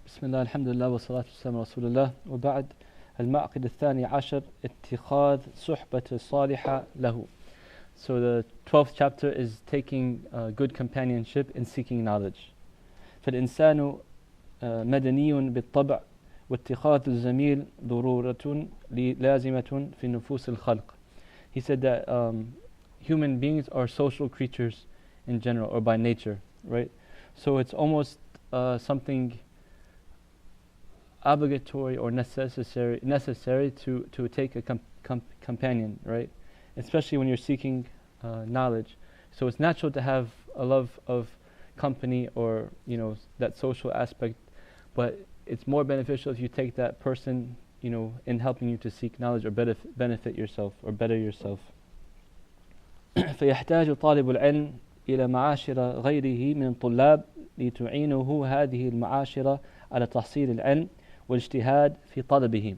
بسم الله الحمد لله والصلاة والسلام على رسول الله وبعد المعقد الثاني عشر اتخاذ صحبة صالحة له. So the 12th chapter is taking good companionship in seeking knowledge. فالإنسان مدني بالطبع واتخاذ الزميل ضرورة لازمة في نفوس الخلق. He said that human beings are social creatures in general or by nature, right? So it's almost something obligatory or necessary to take a companion, right? Especially when you're seeking knowledge. So it's natural to have a love of company or that social aspect, but it's more beneficial if you take that person in helping you to seek knowledge or benefit yourself or better yourself. فيحتاج طالب العلم إلى معاشر غيره من الطلاب لتعينه هذه المعاشرة على تحصيل العلم والاجتهاد في طلبه.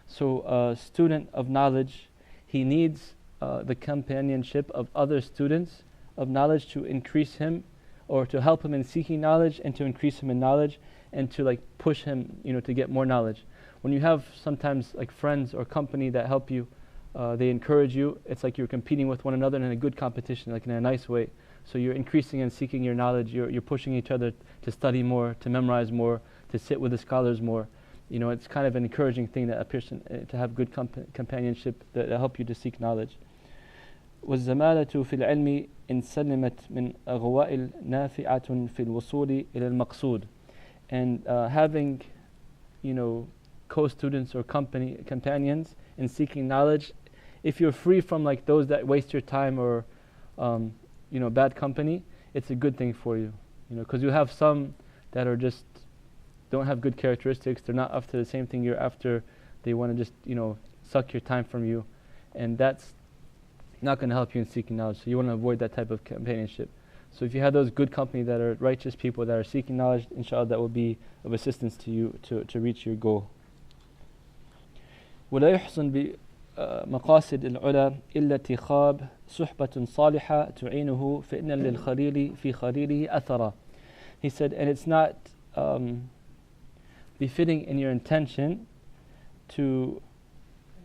So a student of knowledge, he needs the companionship of other students of knowledge to increase him or to help him in seeking knowledge and to increase him in knowledge and to push him to get more knowledge. When you have sometimes friends or company that help you, they encourage you, it's like you're competing with one another in a good competition, in a nice way. So you're increasing and seeking your knowledge, you're pushing each other to study more, to memorize more, to sit with the scholars more. It's kind of an encouraging thing that a person to have good companionship that help you to seek knowledge. والزمالة في العلم إن سلمت من أغوائل نافعة في الوصول إلى المقصود. And having co-students or companions in seeking knowledge, if you're free from those that waste your time or bad company, it's a good thing for you. Because you have some that are just don't have good characteristics, they're not after the same thing you're after, they want to just suck your time from you, and that's not going to help you in seeking knowledge. So you want to avoid that type of companionship. So if you have those good company that are righteous people that are seeking knowledge, inshallah that will be of assistance to you to reach your goal. ولا يحسن بمقاصد العلا إلا اتخاذ صحبة صالحة تعينه فإن للخليل في خليله أثرا. He said, and it's not befitting in your intention to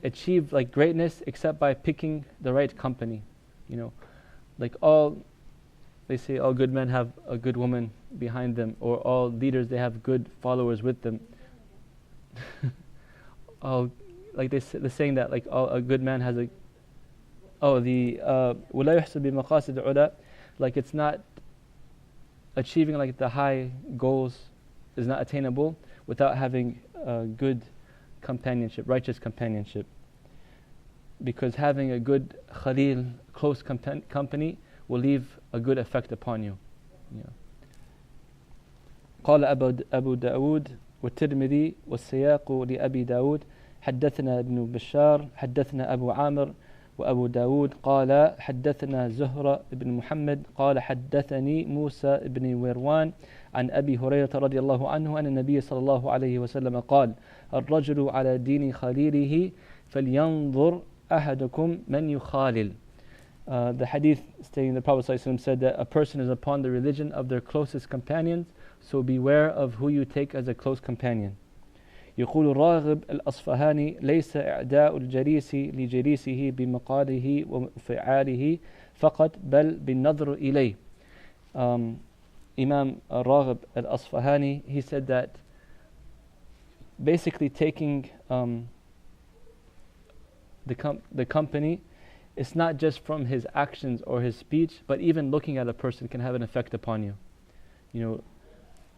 achieve greatness except by picking the right company. They say all good men have a good woman behind them, or all leaders, they have good followers with them. The saying that a good man has ولا يحسن بمقاصد العلا, it's not achieving the high goals is not attainable without having good companionship, righteous companionship. Because having a good khalil, close company, will leave a good effect upon you. قال أبو داود والترمذي والسياق لأبي داود حدثنا ابن بشار حدثنا أبو عامر وأبو داود قال حدثنا زهرة بن محمد قال حدثني موسى بن ويروان عن أبي هريرة رضي الله عنه أن النبي صلى الله عليه وسلم قال الرجل على دين خليله فلينظر أحدكم من يخالل. The hadith stating the Prophet ﷺ said that a person is upon the religion of their closest companions, so beware of who you take as a close companion. يقول الراغب الأصفهاني ليس إعداء الجليس لجليسه بمقاله وفعاله فقط بل بالنظر إليه. Imam Raghib al-Asfahani, he said that basically taking the company, it's not just from his actions or his speech, but even looking at a person can have an effect upon you.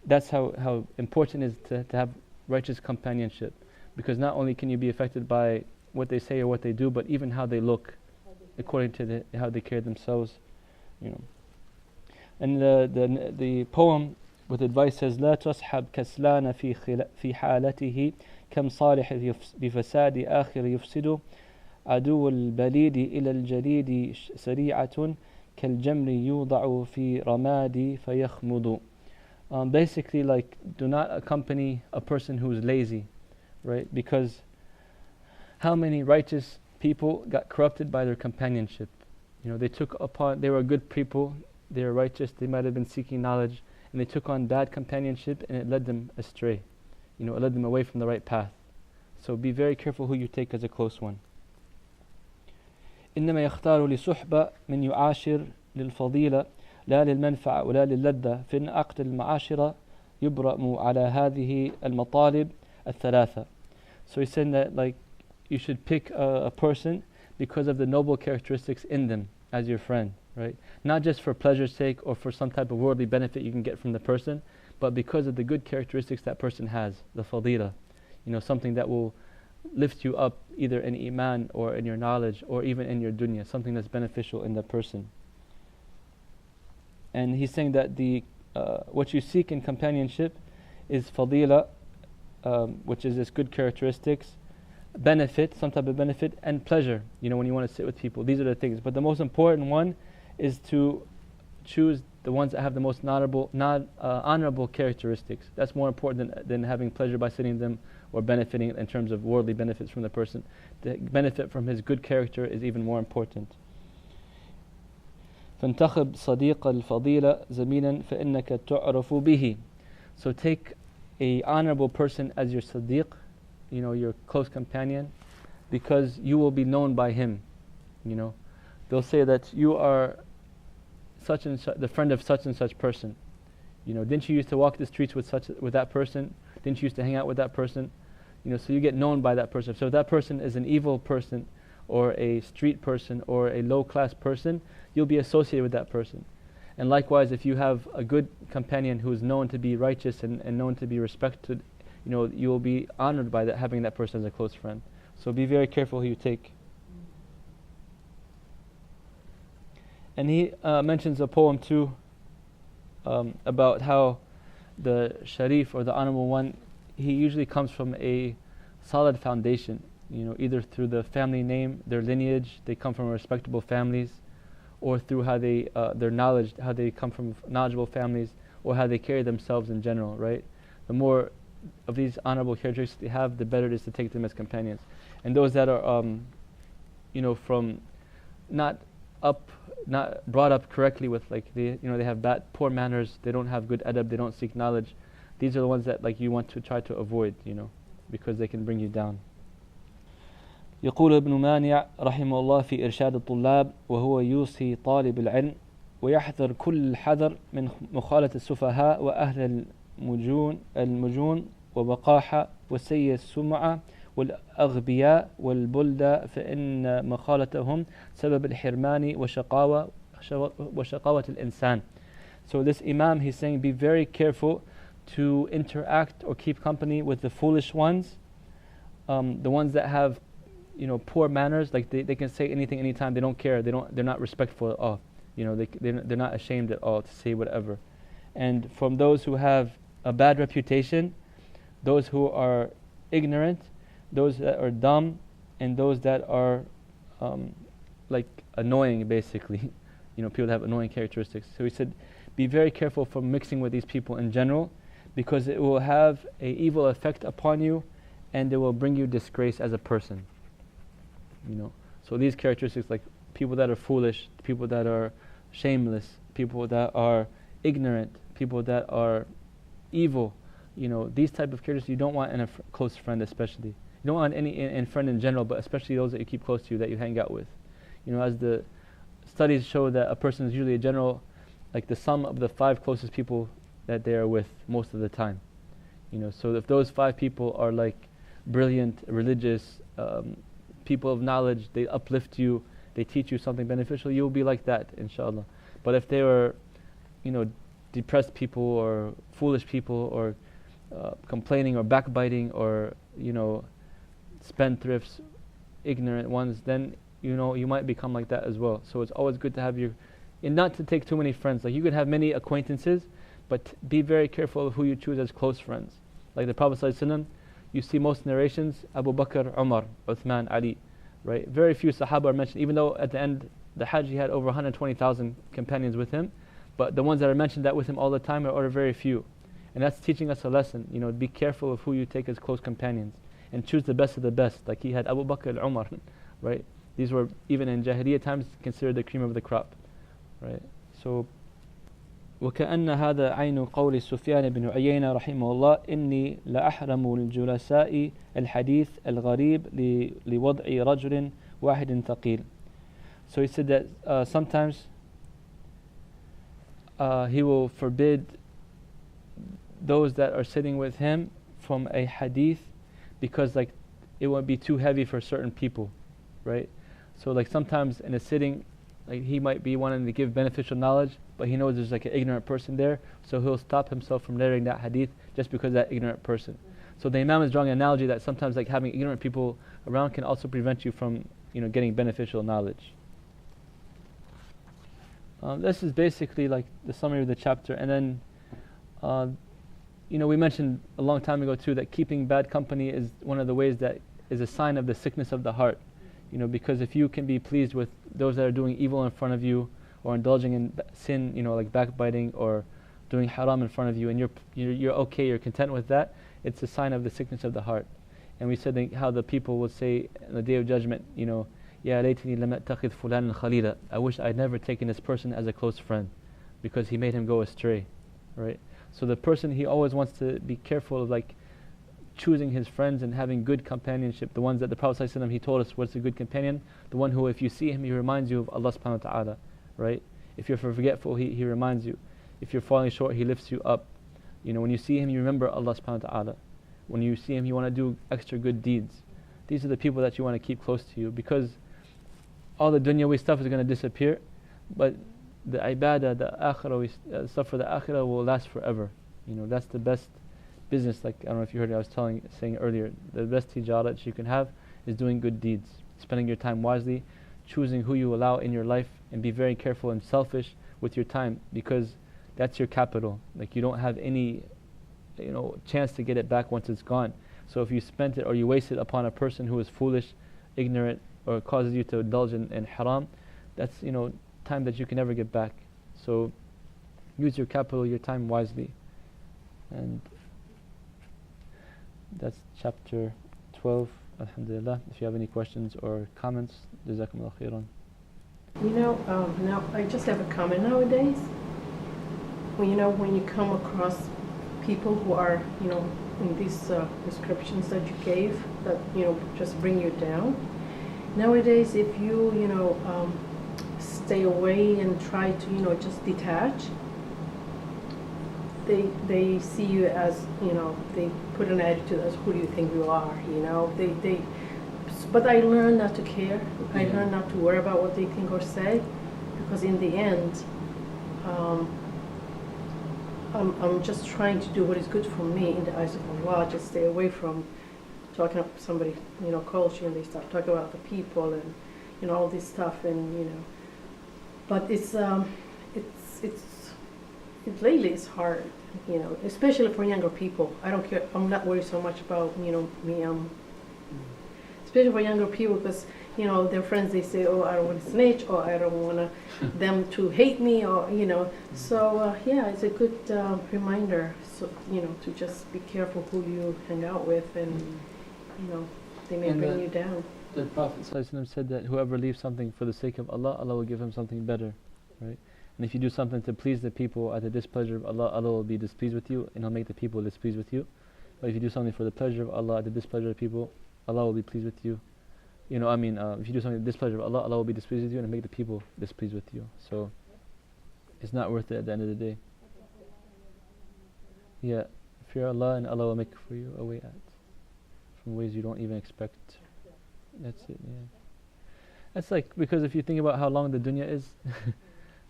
That's how important it is to have righteous companionship, because not only can you be affected by what they say or what they do, but even how they look, according to how they carry themselves. And the poem with advice says لا تصحب كسلان في حالته كم صالح بفساد آخر يفسد عدو البليد إلى الجليد سريعة كالجمر يوضع في رماد فيخمد. Basically, do not accompany a person who is lazy, right? Because how many righteous people got corrupted by their companionship? They were good people, they were righteous, they might have been seeking knowledge, and they took on bad companionship and it led them astray. It led them away from the right path. So be very careful who you take as a close one. إنما يختار لصحبة من يعاشر للفضيلة لا للمنفعة ولا للذة فإن عقد المعاشرة يبرأ على هذه المطالب الثلاثة. So he's saying that you should pick a person because of the noble characteristics in them as your friend, right? Not just for pleasure's sake or for some type of worldly benefit you can get from the person, but because of the good characteristics that person has, the fadila, something that will lift you up either in iman or in your knowledge or even in your dunya, something that's beneficial in the person. And he's saying that what you seek in companionship is fadila, which is this good characteristics, benefit, some type of benefit, and pleasure, when you want to sit with people. These are the things. But the most important one is to choose the ones that have the most honorable characteristics. That's more important than having pleasure by sitting them or benefiting in terms of worldly benefits from the person. The benefit from his good character is even more important. فانتخب صديق الفضيلة زميلا فإنك تعرف به. So take a honorable person as your sadiq, your close companion, because you will be known by him. They'll say that you are such and such, the friend of such and such person. Didn't you used to walk the streets with that person? Didn't you used to hang out with that person? So you get known by that person. So if that person is an evil person or a street person or a low-class person, you'll be associated with that person. And likewise, if you have a good companion who is known to be righteous and known to be respected, you will be honored by that, having that person as a close friend. So be very careful who you take. And he mentions a poem too about how the Sharif or the Honorable One, he usually comes from a solid foundation, either through the family name, their lineage, they come from respectable families, or through how their knowledge, how they come from knowledgeable families, or how they carry themselves in general, right? The more of these honorable characteristics they have, the better it is to take them as companions. And those that are, from not brought up correctly with they have poor manners, they don't have good adab, they don't seek knowledge. These are the ones that you want to try to avoid, because they can bring you down. يقول ابن مانع رحمه الله في إرشاد الطلاب وهو يوصي طالب العلم ويحذر كل الحذر من مخالة السفهاء وأهل المجون وبقاحة وسيء السمعة والأغبياء والبلدة فإن مخالتهم سبب الحرمان وشقاوة الإنسان. So this Imam, he's saying, be very careful to interact or keep company with the foolish ones, the ones that have poor manners, they can say anything anytime, they don't care, they're not respectful at all, they're not ashamed at all to say whatever. And from those who have a bad reputation, those who are ignorant, those that are dumb, and those that are annoying, basically, people that have annoying characteristics. So he said, be very careful from mixing with these people in general, because it will have an evil effect upon you, and it will bring you disgrace as a person. So these characteristics, like people that are foolish, people that are shameless, people that are ignorant, people that are evil, these type of characteristics you don't want in a close friend, especially. You don't want any in friend in general, but especially those that you keep close to, that you hang out with. As the studies show, that a person is usually a general, the sum of the 5 closest people that they are with most of the time. So if those 5 people are brilliant, religious, people of knowledge, they uplift you, they teach you something beneficial, you'll be like that, inshallah. But if they were, depressed people or foolish people or complaining or backbiting or, spendthrifts, ignorant ones, then, you might become like that as well. So it's always good to have and not to take too many friends. You could have many acquaintances, but be very careful of who you choose as close friends. Like the Prophet ﷺ, you see most narrations, Abu Bakr, Umar, Uthman, Ali, right? Very few Sahaba are mentioned, even though at the end, the Hajj, he had over 120,000 companions with him, but the ones that are mentioned that with him all the time are very few. And that's teaching us a lesson, be careful of who you take as close companions, and choose the best of the best. Like he had Abu Bakr and Umar, right? These were, even in Jahiliyyah times, considered the cream of the crop, right? So وكأن هذا عين قول سفيان بن عيينة رحمه الله إني لأحرم الجلساء الحديث الغريب لوضع رجل واحد ثقيل. So he said that sometimes he will forbid those that are sitting with him from a hadith because like it won't be too heavy for certain people, right? So like sometimes in a sitting, like he might be wanting to give beneficial knowledge, but he knows there's like an ignorant person there, so he'll stop himself from narrating that hadith just because of that ignorant person. So the Imam is drawing an analogy that sometimes like having ignorant people around can also prevent you from, getting beneficial knowledge. This is basically like the summary of the chapter, and then we mentioned a long time ago too that keeping bad company is one of the ways that is a sign of the sickness of the heart. Because if you can be pleased with those that are doing evil in front of you or indulging in sin, like backbiting or doing haram in front of you, and you're okay, you're content with that, it's a sign of the sickness of the heart. And we said how the people will say on the Day of Judgment, Ya laytani lam attakhidh fulanan khalila. I wish I'd never taken this person as a close friend because he made him go astray, right? So the person, he always wants to be careful of like choosing his friends and having good companionship. The ones that the Prophet ﷺ, he told us what's a good companion, the one who if you see him he reminds you of Allah subhanahu wa ta'ala, right? If you're forgetful he reminds you. If you're falling short he lifts you up. When you see him you remember Allah subhanahu wa ta'ala. When you see him you want to do extra good deeds. These are the people that you want to keep close to you, because all the dunyawi stuff is going to disappear, but the ibadah, the akhirah, stuff for the akhirah will last forever. That's the best business. Like I don't know if you heard it, I was saying earlier, the best tijarah that you can have is doing good deeds, spending your time wisely, choosing who you allow in your life, and be very careful and selfish with your time, because that's your capital. Like you don't have any chance to get it back once it's gone. So if you spent it or you waste it upon a person who is foolish, ignorant, or causes you to indulge in haram, that's time that you can never get back. So use your capital, your time wisely. And that's chapter 12, alhamdulillah. If you have any questions or comments, jazakumullah khairan. Now I just have a comment nowadays. When you come across people who are, in these descriptions that you gave, that, just bring you down. Nowadays, if you, stay away and try to, just detach, they see you as, they put an attitude as, who do you think you are, but I learned not to care. I learned not to worry about what they think or say, because in the end, I'm just trying to do what is good for me in the eyes of Allah. Just stay away from talking about somebody, calls you and they start talking about the people and, all this stuff, and, but it's lately it's hard, especially for younger people. I don't care. I'm not worried so much about, me. Especially for younger people, because their friends, they say, oh, I don't want to snitch, or I don't want them to hate me, or so yeah, it's a good reminder, so to just be careful who you hang out with, and they may bring you down. The Prophet ﷺ said that whoever leaves something for the sake of Allah, Allah will give him something better, right? And if you do something to please the people at the displeasure of Allah, Allah will be displeased with you, and He'll make the people displeased with you. But if you do something for the pleasure of Allah at the displeasure of people, Allah will be pleased with you. If you do something at the displeasure of Allah, Allah will be displeased with you and make the people displeased with you. So it's not worth it at the end of the day. Yeah, fear Allah, and Allah will make for you a way out from ways you don't even expect. That's it. Yeah. That's like, because if you think about how long the dunya is,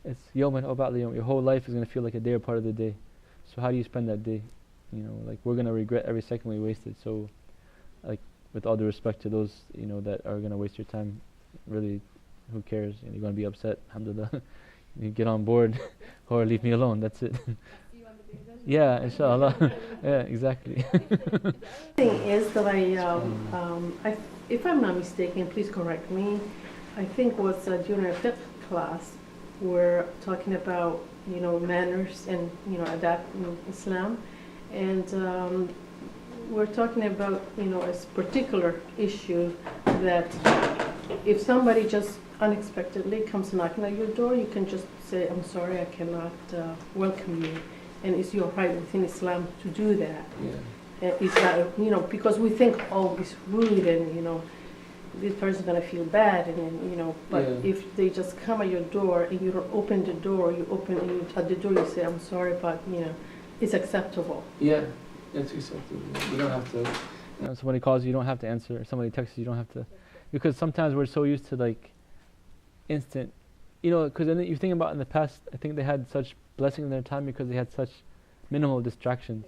it's yawman aw ba'da yawm. Your whole life is going to feel like a day or part of the day. So how do you spend that day? Like we're going to regret every second we wasted. So, like, with all due respect to those, that are going to waste your time, really, who cares? You're going to be upset, alhamdulillah. You get on board, or leave me alone, that's it. Yeah, inshallah. Yeah, exactly. The thing is that I, if I'm not mistaken, please correct me, I think was during a fiqh class, we're talking about, manners and, adapt in Islam. And we're talking about, a particular issue that if somebody just unexpectedly comes knocking at your door, you can just say, I'm sorry, I cannot welcome you. And it's your right within Islam to do that. Yeah. It's not, because we think, oh, it's rude and, this person's going to feel bad. And then, but if they just come at your door and you don't open the door, you open and at the door you say, I'm sorry, but, it's acceptable. Yeah, it's acceptable. You don't have to, somebody calls you, you don't have to answer. Somebody texts you, you don't have to. Because sometimes we're so used to like instant, because you think about in the past, I think they had such blessing in their time because they had such minimal distractions.